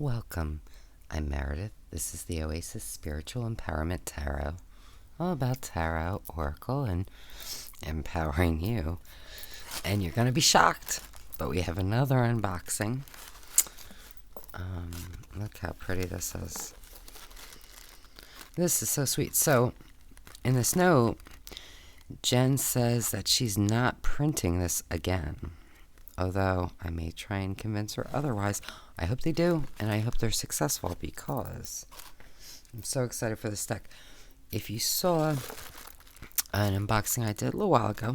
Welcome. I'm Meredith. This is the Oasis Spiritual Empowerment Tarot. All about tarot, oracle, and empowering you. And you're going to be shocked, but we have another unboxing. Look how pretty this is. This is so sweet. So, in this note, Jen says that she's not printing this again. Although I may try and convince her otherwise. I hope they do, and I hope they're successful because I'm so excited for this deck. If you saw an unboxing I did a little while ago,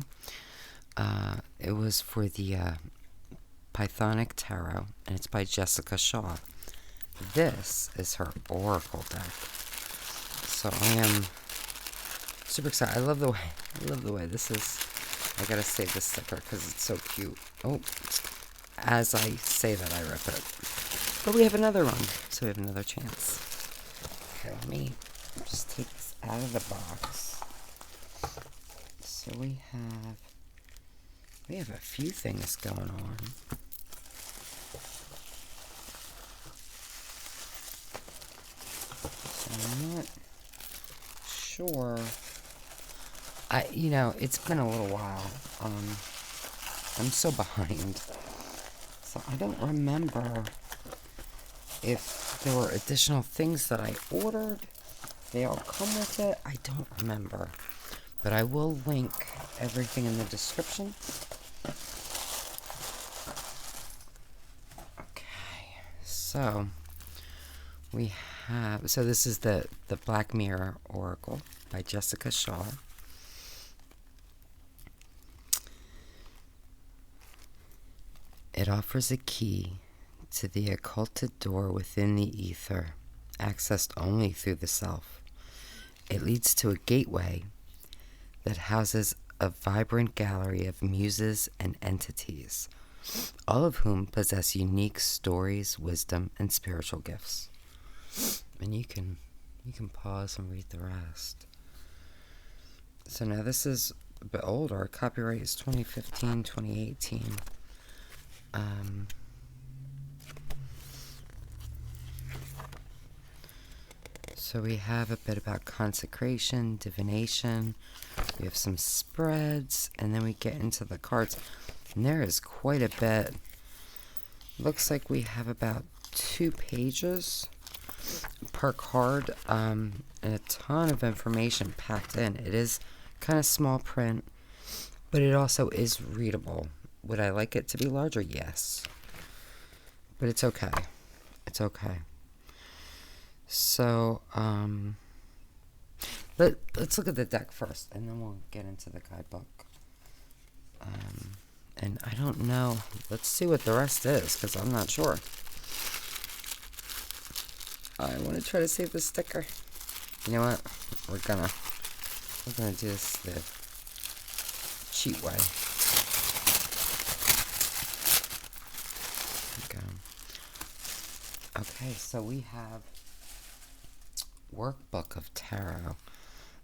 it was for the Pythonic Tarot, and it's by Jessica Shaw. This is her Oracle deck. So I am super excited. I love the way this is. I gotta save this sticker because it's so cute. Oh, as I say that, I rip it. But we have another one, so we have another chance. Okay, let me just take this out of the box. So we have a few things going on. So I'm not sure. It's been a little while. I'm so behind. So I don't remember if there were additional things that I ordered. They all come with it. I don't remember. But I will link everything in the description. Okay. So this is the Black Mirror Oracle by Jessica Shaw. It offers a key to the occulted door within the ether, accessed only through the self. It leads to a gateway that houses a vibrant gallery of muses and entities, all of whom possess unique stories, wisdom, and spiritual gifts. And you can pause and read the rest. So now this is a bit older. Copyright is 2015, 2018. So we have a bit about consecration, divination, we have some spreads, and then we get into the cards. And there is quite a bit. Looks like we have about 2 pages per card, and a ton of information packed in. It is kind of small print, but it also is readable. Would I like it to be larger? Yes. But it's okay. It's okay. So, let's look at the deck first, and then we'll get into the guidebook. And I don't know. Let's see what the rest is, because I'm not sure. I want to try to save the sticker. You know what? We're gonna do this the cheat way. Okay, so we have Workbook of Tarot,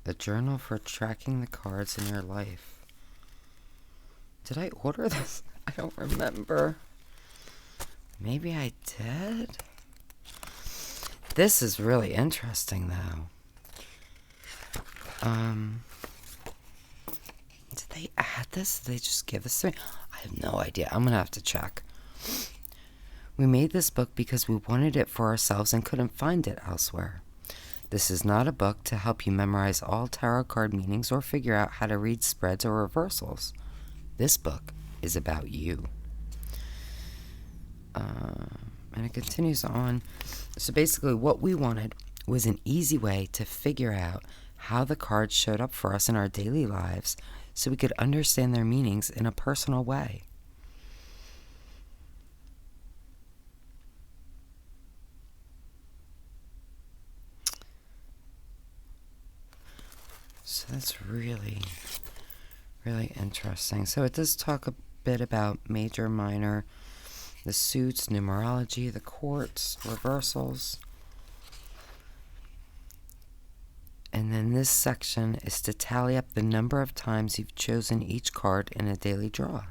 a journal for tracking the cards in your life. Did I order this? I don't remember. Maybe I did? This is really interesting, though. Did they add this? Did they just give this to me? I have no idea. I'm gonna have to check. We made this book because we wanted it for ourselves and couldn't find it elsewhere. This is not a book to help you memorize all tarot card meanings or figure out how to read spreads or reversals. This book is about you. And it continues on. So basically what we wanted was an easy way to figure out how the cards showed up for us in our daily lives so we could understand their meanings in a personal way. So that's really, really interesting. So it does talk a bit about major, minor, the suits, numerology, the quartz, reversals. And then this section is to tally up the number of times you've chosen each card in a daily draw.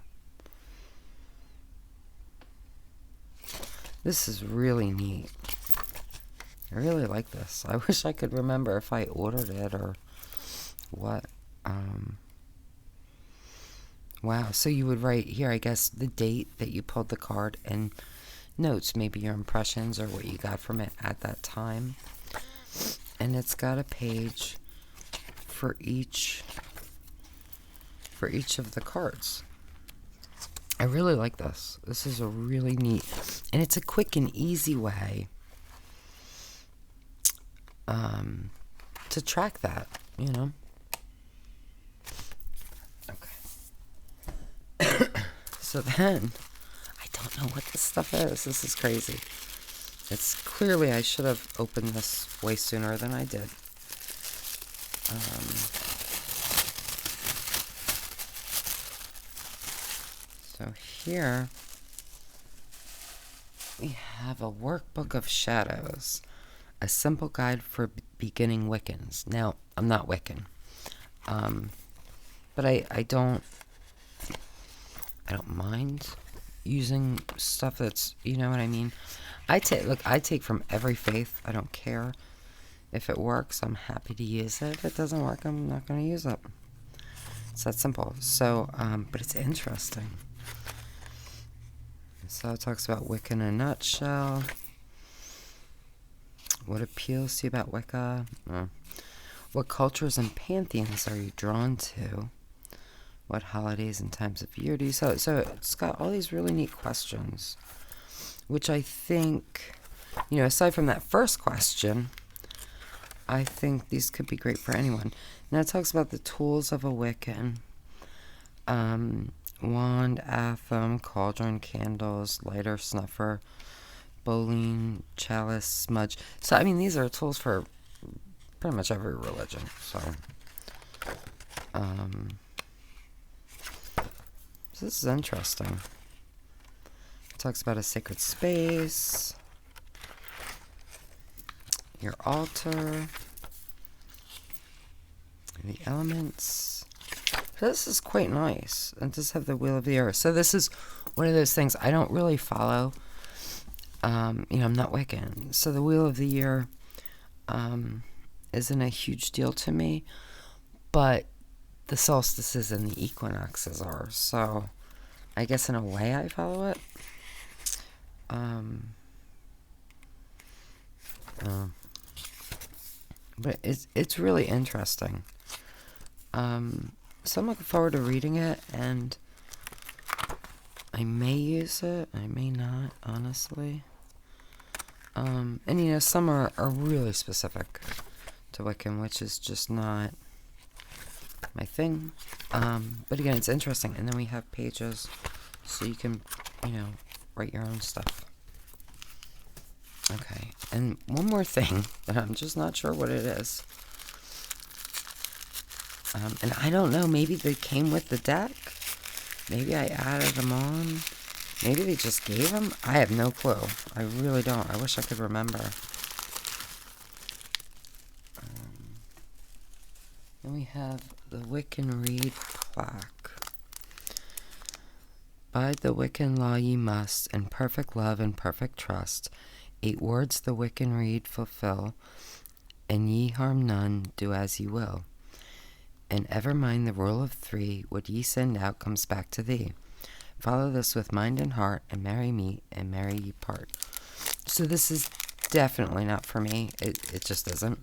This is really neat. I really like this. I wish I could remember if I ordered it or what. Wow, so you would write here, I guess, the date that you pulled the card and notes, maybe your impressions or what you got from it at that time. And it's got a page for each of the cards. I really like this. This is a really neat, and it's a quick and easy way to track that, you know. Okay. So then, I don't know what this stuff is. This is crazy. It's clearly, I should have opened this way sooner than I did. So here we have a Workbook of Shadows, a simple guide for beginning Wiccans. Now, I'm not Wiccan, but I don't mind using stuff that's, you know what I mean. I take from every faith. I don't care if it works. I'm happy to use it. If it doesn't work, I'm not going to use it. It's that simple. So, but it's interesting. So it talks about Wicca in a nutshell. What appeals to you about Wicca? What cultures and pantheons are you drawn to? What holidays and times of year do you celebrate? So it's got all these really neat questions, which I think, you know, aside from that first question, I think these could be great for anyone. Now it talks about the tools of a Wiccan. Wand, atham, cauldron, candles, lighter, snuffer, bowling, chalice, smudge. So, I mean, these are tools for pretty much every religion. So, so this is interesting. It talks about a sacred space, your altar, the elements. So this is quite nice. And does have the Wheel of the Earth. So this is one of those things I don't really follow. You know, I'm not Wiccan. So the Wheel of the Year isn't a huge deal to me. But the solstices and the equinoxes are. So I guess in a way I follow it. But it's really interesting. So I'm looking forward to reading it, and I may use it, I may not, honestly. And you know, some are really specific to Wiccan, which is just not my thing. But again, it's interesting. And then we have pages, so you can, you know, write your own stuff. Okay, and one more thing that I'm just not sure what it is. And I don't know, maybe they came with the deck. Maybe I added them on. Maybe they just gave them. I have no clue. I really don't. I wish I could remember. Then we have the Wiccan Rede Plaque. By the Wiccan law ye must, in perfect love and perfect trust, 8 words the Wiccan Rede fulfill, and ye harm none, do as ye will. And ever mind the rule of 3, what ye send out comes back to thee. Follow this with mind and heart, and merry meet, and merry ye part. So this is definitely not for me. It just isn't.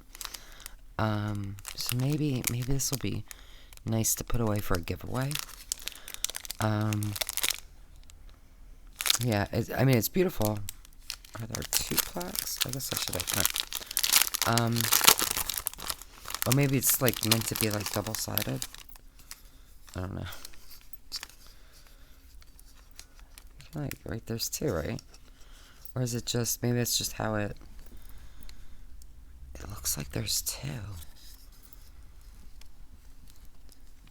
So maybe this will be nice to put away for a giveaway. Yeah, I mean, it's beautiful. Are there 2 plaques? I guess I should open it. Or maybe it's like meant to be like double-sided. I don't know. Like, right, there's 2, right? Or is it just, maybe it's just how it looks like there's 2.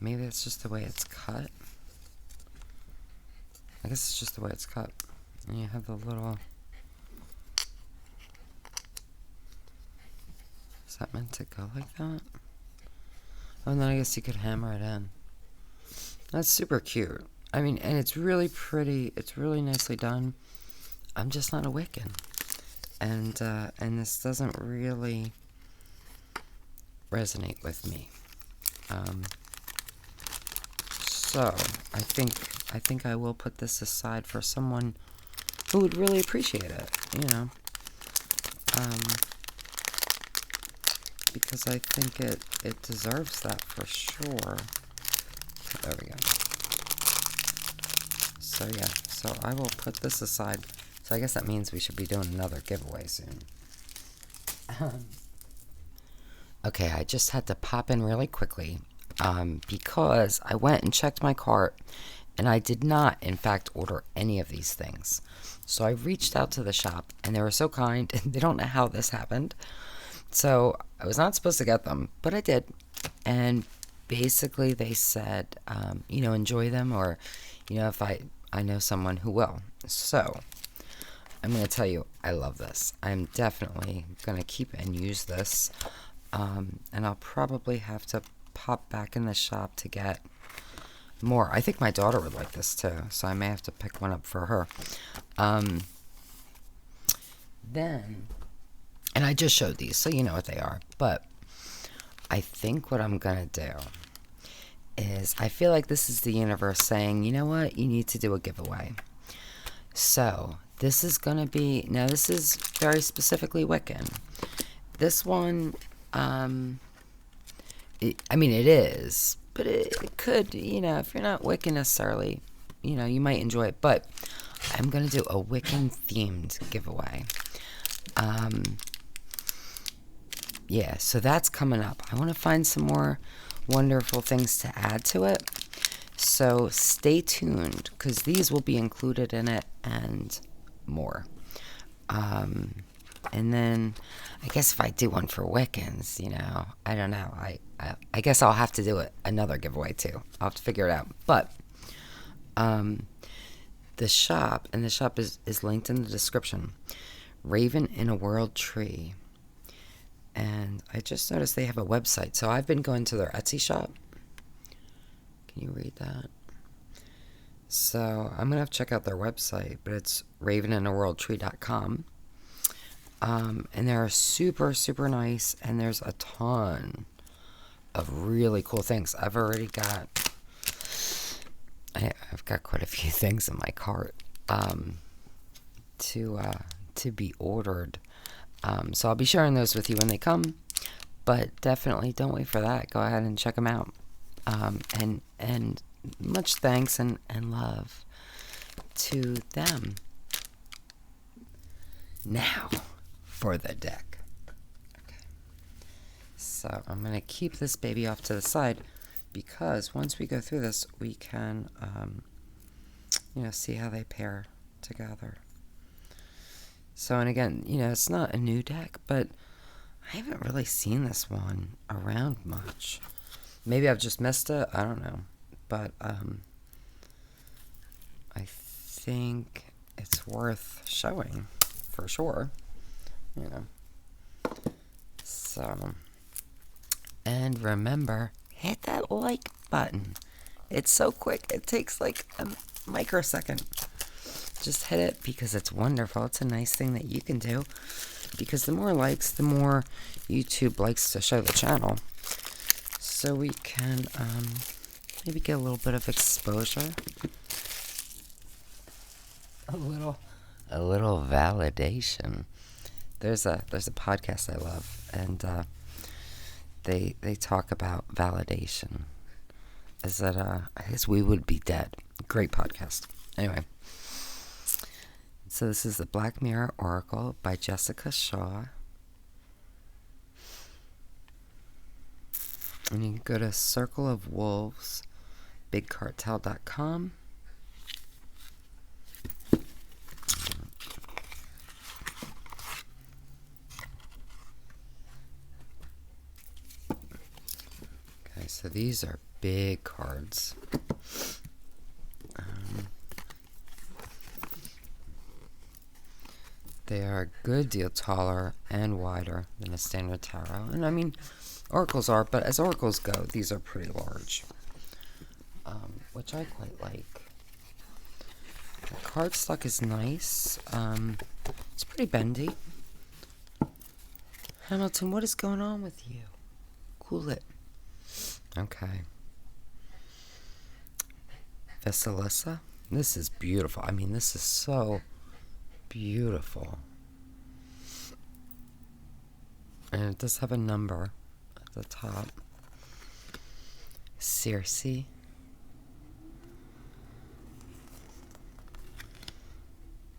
Maybe it's just the way it's cut. I guess it's just the way it's cut. And you have the little... Is that meant to go like that? Oh, and then I guess you could hammer it in. That's super cute. I mean, and it's really pretty. It's really nicely done. I'm just not a Wiccan. And this doesn't really resonate with me. So I think I will put this aside for someone who would really appreciate it, because I think it deserves that for sure. There we go. So yeah, so I will put this aside. So I guess that means we should be doing another giveaway soon. Okay, I just had to pop in really quickly because I went and checked my cart and I did not, in fact, order any of these things. So I reached out to the shop and they were so kind and they don't know how this happened. So I was not supposed to get them, but I did. And basically they said, enjoy them, or, if I know someone who will. So I'm going to tell you, I love this. I'm definitely going to keep and use this. And I'll probably have to pop back in the shop to get more. I think my daughter would like this too, so I may have to pick one up for her. Then, and I just showed these, so you know what they are. But I think what I'm going to do is, I feel like this is the universe saying, you know what, you need to do a giveaway. So this is going to be, now this is very specifically Wiccan. This one, it is, but it could, if you're not Wiccan necessarily, you might enjoy it. But I'm going to do a Wiccan themed giveaway. Yeah, so that's coming up. I want to find some more wonderful things to add to it. So stay tuned, because these will be included in it and more. And then I guess if I do one for Wiccans, I don't know. I guess I'll have to do another giveaway too. I'll have to figure it out. But the shop is linked in the description. Raven in a World Tree. And I just noticed they have a website. So I've been going to their Etsy shop. Can you read that? So I'm going to have to check out their website, but it's raveninaworldtree.com. And they're super, super nice, and there's a ton of really cool things. I've got quite a few things in my cart to be ordered. So I'll be sharing those with you when they come, but definitely don't wait for that. Go ahead and check them out. And much thanks and love to them. Now for the deck. Okay. So I'm going to keep this baby off to the side, because once we go through this, we can, see how they pair together. So, and again, it's not a new deck, but I haven't really seen this one around much. Maybe I've just missed it. I don't know. But I think it's worth showing for sure. So, and remember, hit that like button. It's so quick. It takes like a microsecond. Just hit it, because it's wonderful. It's a nice thing that you can do, because the more likes, the more YouTube likes to show the channel. So we can maybe get a little bit of exposure. A little validation. There's a podcast I love, and they talk about validation. Is that I guess we would be dead. Great podcast. Anyway. So this is the Black Mirror Oracle by Jessica Shaw. And you can go to Circle of Wolves, BigCartel.com. Okay, so these are big cards. They are a good deal taller and wider than a standard tarot. And oracles are, but as oracles go, these are pretty large. Which I quite like. The cardstock is nice. It's pretty bendy. Hamilton, what is going on with you? Cool it. Okay. Vasilisa. This is beautiful. I mean, this is so beautiful. And it does have a number at the top. Circe.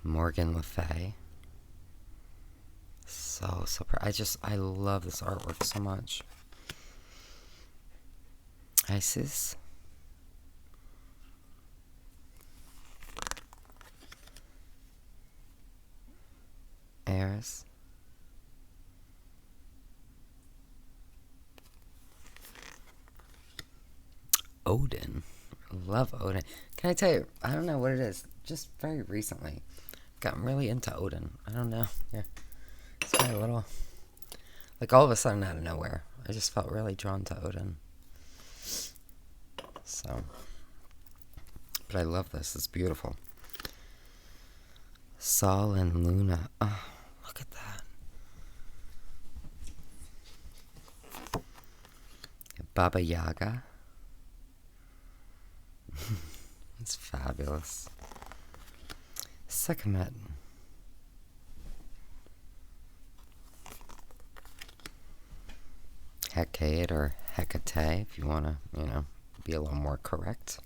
Morgan Le Fay. So I love this artwork so much. Isis. Eris. Odin. Love Odin. Can I tell you, I don't know what it is. Just very recently, gotten really into Odin. I don't know. Yeah. It's my little, like all of a sudden out of nowhere, I just felt really drawn to Odin. So, but I love this. It's beautiful. Sol and Luna. Oh, look at that. Baba Yaga. It's fabulous. Sekhmet. Hecate or Hecate, if you want to, be a little more correct.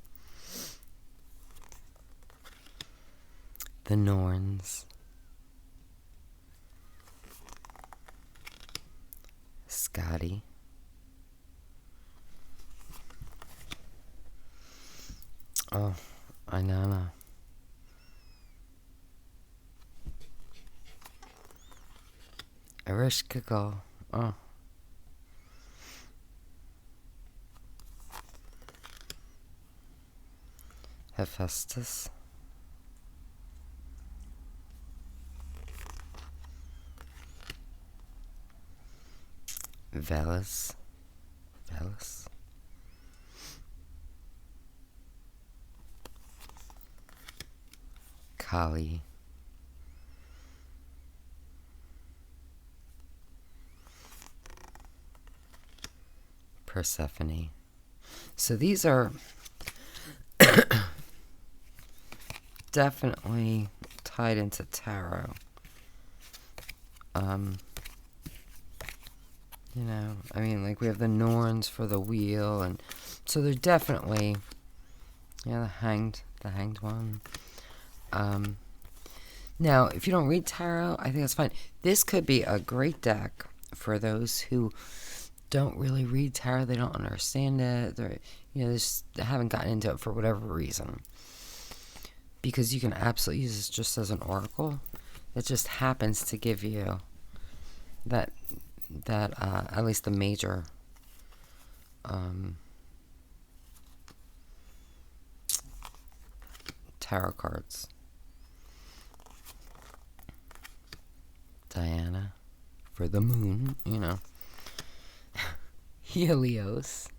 The Norns. Scotty. Oh, Inanna. Ereshkigal. Oh. Hephaestus. Velas. Kali. Persephone. So these are definitely tied into tarot. I mean, like we have the Norns for the wheel, and so they're definitely, the hanged one. Now, if you don't read tarot, I think that's fine. This could be a great deck for those who don't really read tarot. They don't understand it. They just haven't gotten into it for whatever reason. Because you can absolutely use this just as an oracle. It just happens to give you that at least the major tarot cards. Diana for the moon, Helios.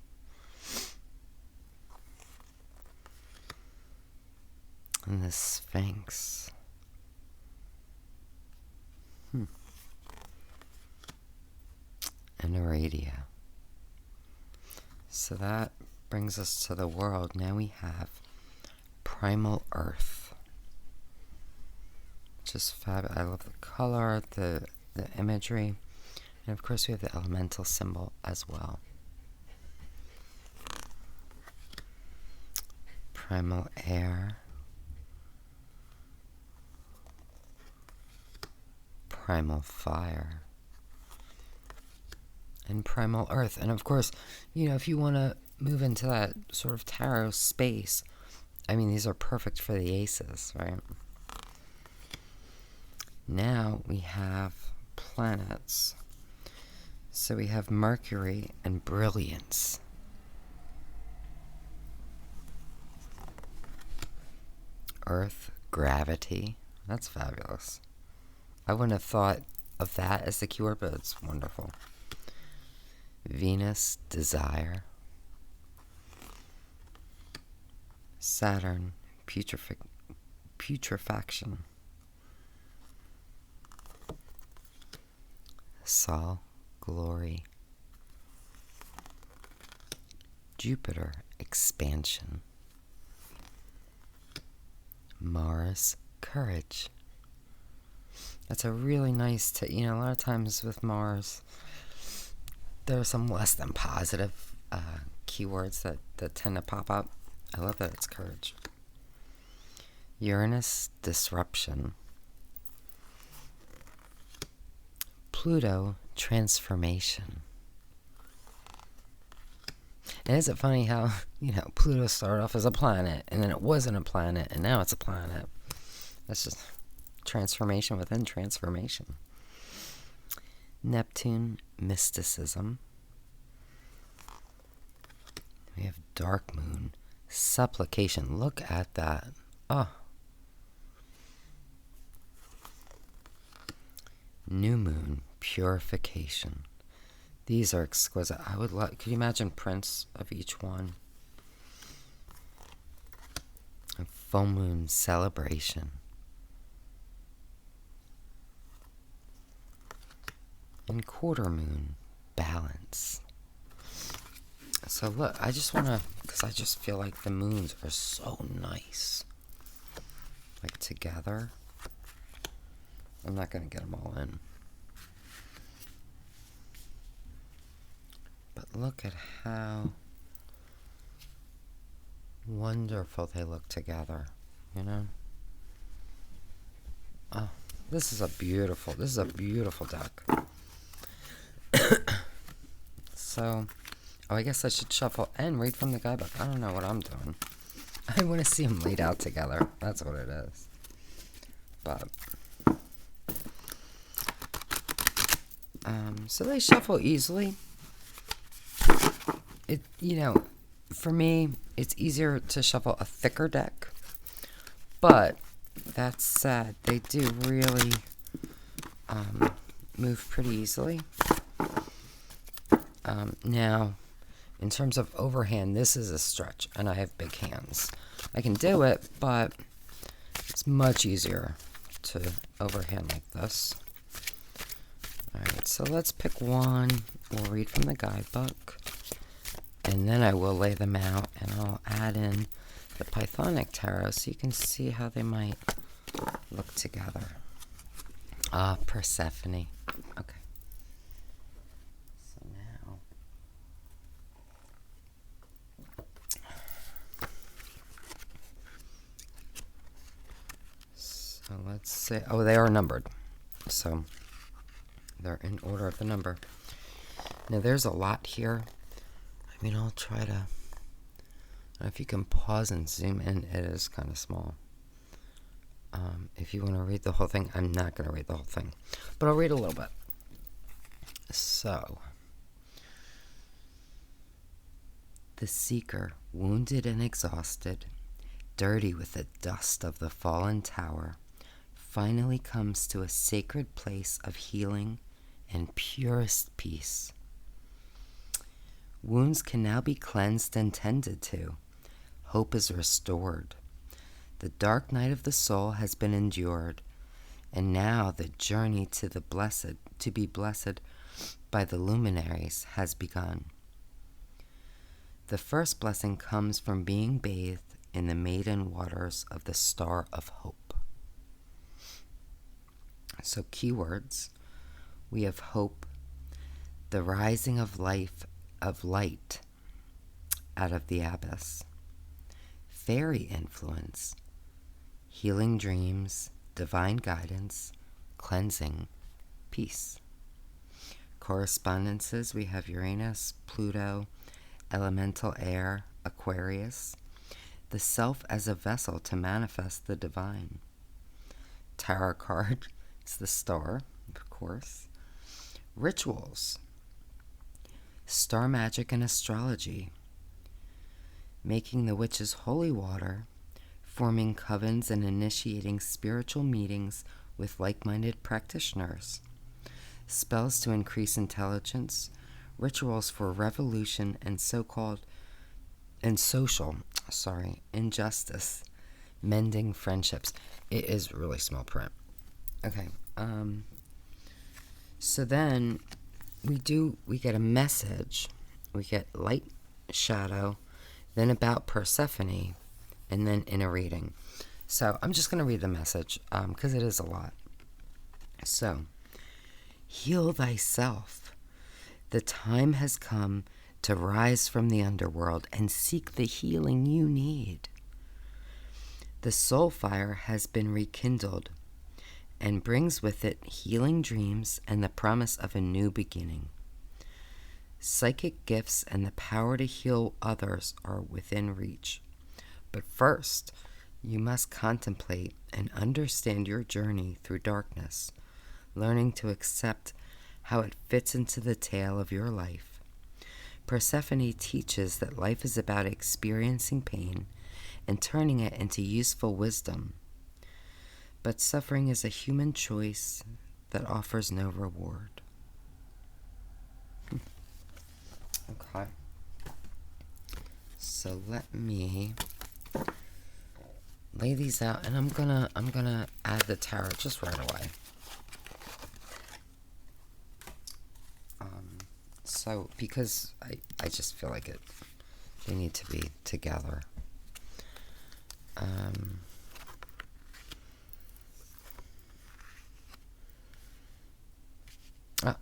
And the Sphinx. And Rede. So that brings us to the world. Now we have Primal Earth. Just fabulous. I love the color, the imagery. And of course we have the elemental symbol as well. Primal Air. Primal Fire. And Primal Earth. And of course, if you want to move into that sort of tarot space, I mean, these are perfect for the aces, right? Now we have planets. So we have Mercury and Brilliance. Earth, Gravity. That's fabulous. I wouldn't have thought of that as the keyword, but it's wonderful. Venus, Desire. Saturn, putrefaction. Sol, glory. Jupiter, expansion. Mars, courage. That's a really nice, a lot of times with Mars, there are some less than positive keywords that tend to pop up. I love that it's courage. Uranus, disruption. Pluto, transformation. And isn't it funny how, Pluto started off as a planet, and then it wasn't a planet, and now it's a planet. That's just transformation within transformation. Neptune, mysticism. We have dark moon, supplication. Look at that. Oh. New moon, purification. These are exquisite. I would like, could you imagine prints of each one? And full moon, celebration. And quarter moon, balance. So look, I just want to, because I just feel like the moons are so nice. Like together. I'm not going to get them all in. But look at how wonderful they look together, Oh, this is a beautiful deck. So, I guess I should shuffle and read from the guidebook. I don't know what I'm doing. I want to see them laid out together. That's what it is. But, so they shuffle easily. For me, it's easier to shuffle a thicker deck. But, that said, they do really move pretty easily. Now, in terms of overhand, this is a stretch, and I have big hands. I can do it, but it's much easier to overhand like this. Alright, so let's pick one. We'll read from the guidebook, and then I will lay them out, and I'll add in the Pythonic Tarot so you can see how they might look together. Ah, Persephone. Okay. So let's say, they are numbered. So they're in order of the number. Now there's a lot here. I'll try to, I don't know if you can pause and zoom in. It is kind of small. If you want to read the whole thing, I'm not going to read the whole thing, but I'll read a little bit. So, the seeker, wounded and exhausted, dirty with the dust of the fallen tower, finally comes to a sacred place of healing and purest peace. Wounds can now be cleansed and tended to. Hope is restored. The dark night of the soul has been endured, and now the journey to be blessed by the luminaries has begun. The first blessing comes from being bathed in the maiden waters of the Star of Hope. So keywords, we have hope, the rising of light out of the abyss, fairy influence, healing dreams, divine guidance, cleansing, peace. Correspondences, we have Uranus, Pluto, elemental air, Aquarius, the self as a vessel to manifest the divine. Tarot card, it's the star, of course. Rituals, star magic and astrology, making the witches holy water, forming covens and initiating spiritual meetings with like-minded practitioners, spells to increase intelligence, rituals for revolution and social injustice, mending friendships. It is really small print. Okay. So then we get a message. We get light, shadow, then about Persephone, and then in a reading. So I'm just going to read the message because it is a lot. So, heal thyself. The time has come to rise from the underworld and seek the healing you need. The soul fire has been rekindled and brings with it healing dreams and the promise of a new beginning. Psychic gifts and the power to heal others are within reach. But first, you must contemplate and understand your journey through darkness, learning to accept how it fits into the tale of your life. Persephone teaches that life is about experiencing pain and turning it into useful wisdom. But suffering is a human choice that offers no reward. Okay. So let me lay these out, and I'm gonna add the tarot just right away. So because I just feel like they need to be together.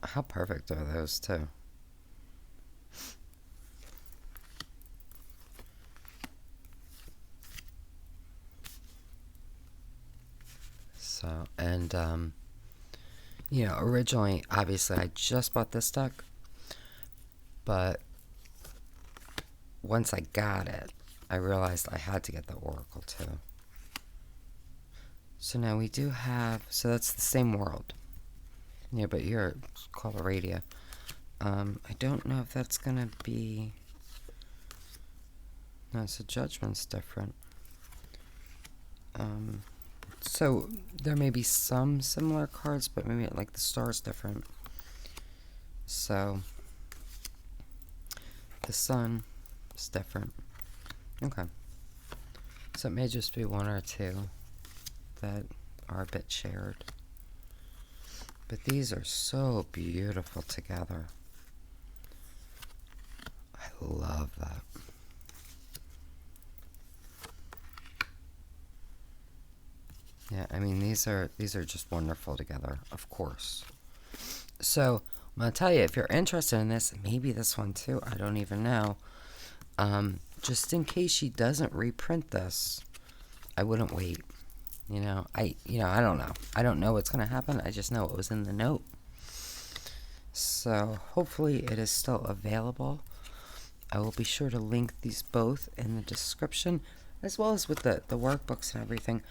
How perfect are those two? So, and originally, obviously, I just bought this deck, but once I got it, I realized I had to get the Oracle too. So now we do have, so that's the same world. Yeah, but you're called a Rede. I don't know if that's gonna be, no, so Judgment's different. So there may be some similar cards, but maybe like the star's different. So the sun is different. Okay. So it may just be one or two that are a bit shared. But these are so beautiful together. I love that. Yeah, I mean these are just wonderful together, of course. So I'm gonna tell you, if you're interested in this, maybe this one too, I don't even know. Just in case she doesn't reprint this, I wouldn't wait. I don't know. I don't know what's gonna happen. I just know it was in the note. So hopefully it is still available. I will be sure to link these both in the description, as well as with the workbooks and everything.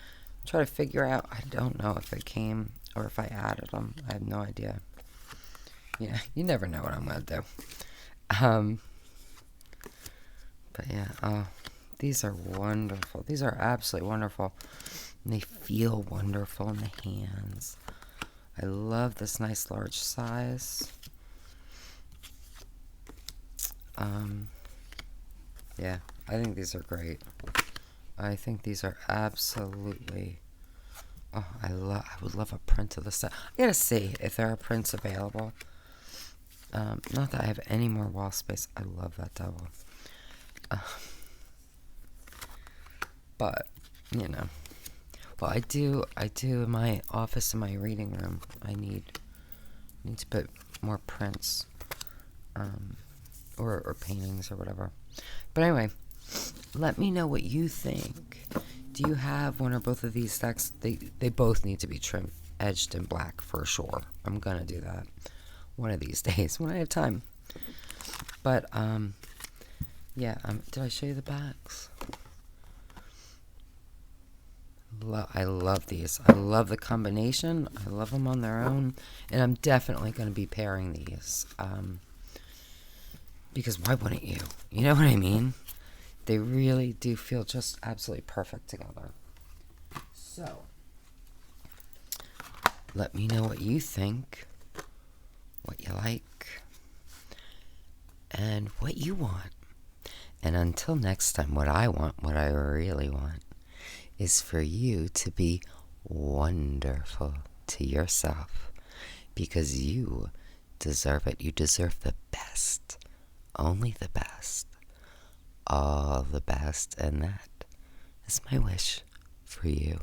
Try to figure out, I don't know if it came or if I added them. I have no idea. Yeah, you never know what I'm going to do. But yeah, these are wonderful. These are absolutely wonderful. And they feel wonderful in the hands. I love this nice large size. Yeah, I think these are great. I think these are absolutely, oh, I would love a print of this set. I gotta see if there are prints available. Not that I have any more wall space. I love that double. But, well, I do in my office, in my reading room, I need to put more prints, or paintings or whatever. But anyway, let me know what you think. Do you have one or both of these decks? They both need to be trim edged in black for sure. I'm gonna do that one of these days when I have time. But yeah. Did I show you the backs? I love these. I love the combination. I love them on their own, and I'm definitely going to be pairing these. Because why wouldn't you? You know what I mean? They really do feel just absolutely perfect together. So, let me know what you think, what you like, and what you want. And until next time, what I want, what I really want, is for you to be wonderful to yourself, because you deserve it. You deserve the best, only the best, all the best, and that is my wish for you.